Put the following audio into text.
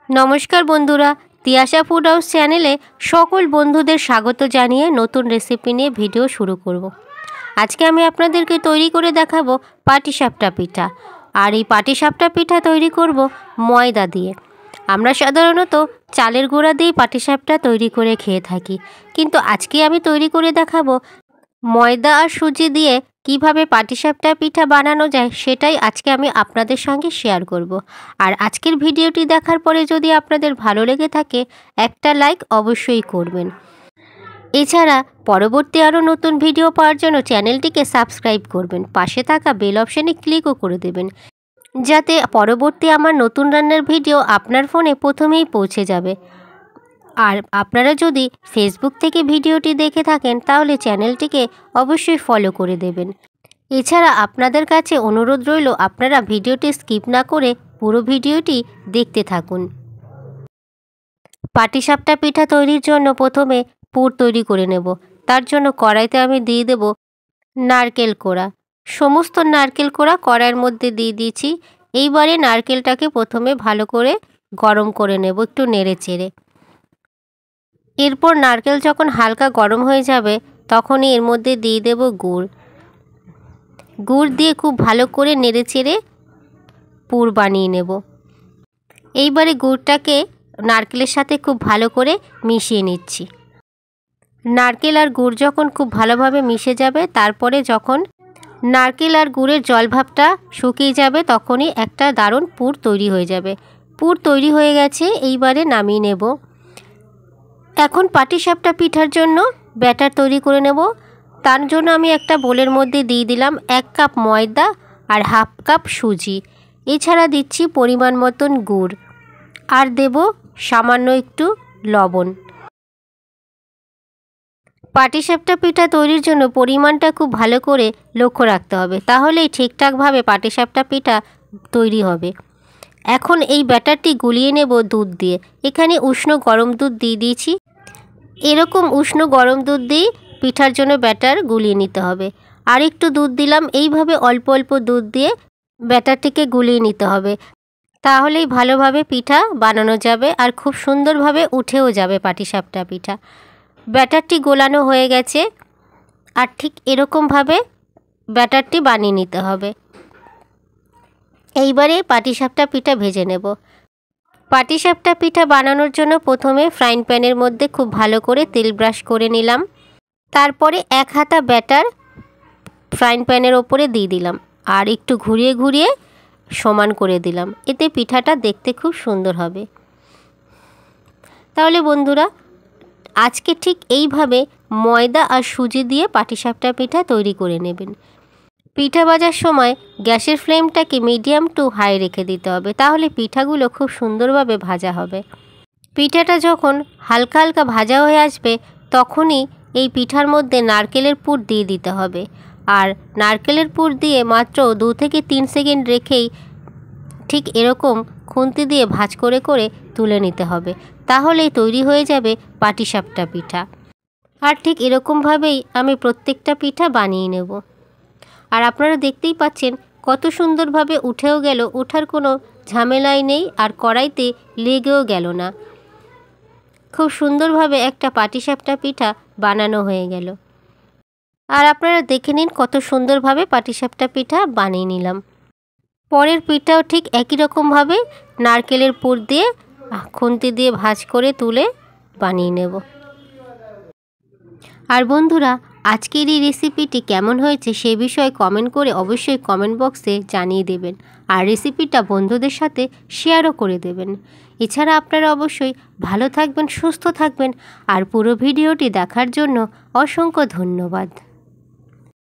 নমস্কার বন্ধুরা, Tiyasha food house চ্যানেলে সকল বন্ধুদের স্বাগত জানিয়ে নতুন রেসিপি নিয়ে ভিডিও শুরু করব। আজকে আমি আপনাদেরকে তৈরি করে দেখাবো পাটিসাপটা পিঠা। আর এই পাটিসাপটা পিঠা তৈরি করব ময়দা দিয়ে। আমরা সাধারণত চালের গুঁড়া দিয়ে পাটিসাপটা তৈরি করে খেয়ে থাকি, কিন্তু আজকে আমি তৈরি করে দেখাবো ময়দা আর সুজি দিয়ে কিভাবে পাটিসাপটা পিঠা বানানো যায়, সেটাই আজকে আমি আপনাদের সঙ্গে শেয়ার করব। আর আজকের ভিডিওটি দেখার পরে যদি আপনাদের ভালো লেগে থাকে একটা লাইক অবশ্যই করবেন। এছাড়া পরবর্তী আরও নতুন ভিডিও পাওয়ার জন্য চ্যানেলটিকে সাবস্ক্রাইব করবেন, পাশে থাকা বেল অপশানে ক্লিকও করে দেবেন, যাতে পরবর্তী আমার নতুন রান্নার ভিডিও আপনার ফোনে প্রথমেই পৌঁছে যাবে। আর আপনারা যদি ফেসবুক থেকে ভিডিওটি দেখে থাকেন তাহলে চ্যানেলটিকে অবশ্যই ফলো করে দেবেন। এছাড়া আপনাদের কাছে অনুরোধ রইল আপনারা ভিডিওটি স্কিপ না করে পুরো ভিডিওটি দেখতে থাকুন। পাটিসাপটা পিঠা তৈরির জন্য প্রথমে পুর তৈরি করে নেব। তার জন্য কড়াইতে আমি দিয়ে দেব নারকেল কোড়া। সমস্ত নারকেল কোড়া কড়াইয়ের মধ্যে দিয়ে দিয়েছি। এইবারে নারকেলটাকে প্রথমে ভালো করে গরম করে নেব, একটু নেড়ে চেড়ে। এরপর নারকেল যখন হালকা গরম হয়ে যাবে তখনই এর মধ্যে দিয়ে দেব গুড়। গুড় দিয়ে খুব ভালো করে নেড়ে চেড়ে পুর বানিয়ে নেব। এইবারে গুড়টাকে নারকেলের সাথে খুব ভালো করে মিশিয়ে নিচ্ছি। নারকেল আর গুড় যখন খুব ভালোভাবে মিশে যাবে, তারপরে যখন নারকেল আর গুড়ের জলভাবটা শুকিয়ে যাবে তখনই একটা দারুণ পুর তৈরি হয়ে যাবে। পুর তৈরি হয়ে গেছে, এইবারে নামিয়ে নেব। এখন পাটিসাপটা পিঠার জন্য ব্যাটার তৈরি করে নেব। তার জন্য আমি একটা বোলের মধ্যে দিয়ে দিলাম 1 কাপ ময়দা আর হাফ কাপ সুজি। এছাড়া দিচ্ছি পরিমাণ মতন গুড় আর দেব সামান্য একটু লবণ। পাটিসাপটা পিঠা তৈরির জন্য পরিমাণটা খুব ভালো করে লক্ষ্য রাখতে হবে, তাহলেই ঠিকঠাকভাবে পাটিসাপটা পিঠা তৈরি হবে। এখন এই ব্যাটারটি গুলিয়ে নেব দুধ দিয়ে। এখানে উষ্ণ গরম দুধ দিয়ে দিয়েছি। এরকম উষ্ণ গরম দুধ দিয়ে পিঠার জন্য ব্যাটার গুলিয়ে নিতে হবে। আর একটু দুধ দিলাম। এইভাবে অল্প অল্প দুধ দিয়ে ব্যাটারটিকে গুলিয়ে নিতে হবে, তাহলেই ভালোভাবে পিঠা বানানো যাবে আর খুব সুন্দরভাবে উঠেও যাবে পাটিসাপটা পিঠা। ব্যাটারটি গোলানো হয়ে গেছে, আর ঠিক এরকমভাবে ব্যাটারটি বানিয়ে নিতে হবে। এইবারে পাটিসাপটা পিঠা ভেজে নেব। পাটিসাপটা পিঠা বানানোর জন্য প্রথমে ফ্রাইং প্যানের মধ্যে খুব ভালো করে তেল ব্রাশ করে নিলাম। তারপরে 1 হাতা ব্যাটার ফ্রাইং প্যানের ওপরে দিয়ে দিলাম আর একটু ঘুরিয়ে ঘুরিয়ে সমান করে দিলাম। এতে পিঠাটা দেখতে খুব সুন্দর হবে। তাহলে বন্ধুরা, আজকে ঠিক এইভাবে ময়দা আর সুজি দিয়ে পাটিসাপটা পিঠা তৈরি করে নেবেন। পিঠা ভাজার সময় গ্যাসের ফ্লেমটাকে মিডিয়াম টু হাই রেখে দিতে হবে, তাহলে পিঠাগুলো খুব সুন্দরভাবে ভাজা হবে। পিঠাটা যখন হালকা হালকা ভাজা হয়ে আসবে তখনই এই পিঠার মধ্যে নারকেলের পুর দিয়ে দিতে হবে। আর নারকেলের পুর দিয়ে মাত্র 2 থেকে 3 সেকেন্ড রেখেই ঠিক এরকম খুন্তি দিয়ে ভাঁজ করে করে তুলে নিতে হবে, তাহলেই তৈরি হয়ে যাবে পাটিসাপটা পিঠা। আর ঠিক এরকমভাবেই আমি প্রত্যেকটা পিঠা বানিয়ে নেব। আর আপনারা দেখতেই পাচ্ছেন কত সুন্দরভাবে উঠেও গেল, ওঠার কোনো ঝামেলাই নেই আর কড়াইতে লেগেও গেল না। খুব সুন্দরভাবে একটা পাটিসাপটা পিঠা বানানো হয়ে গেল। আর আপনারা দেখে নিন কত সুন্দরভাবে পাটিসাপটা পিঠা বানিয়ে নিলাম। পরের পিঠাও ঠিক একই রকমভাবে নারকেলের পুর দিয়ে খুন্তি দিয়ে ভাঁজ করে তুলে বানিয়ে নেব। আর বন্ধুরা, আজকের এই রেসিপিটি কেমন হয়েছে সে বিষয়ে কমেন্ট করে অবশ্যই কমেন্ট বক্সে জানিয়ে দেবেন। আর রেসিপিটা বন্ধুদের সাথে শেয়ারও করে দেবেন। এছাড়া আপনারা অবশ্যই ভালো থাকবেন, সুস্থ থাকবেন। আর পুরো ভিডিওটি দেখার জন্য অসংখ্য ধন্যবাদ।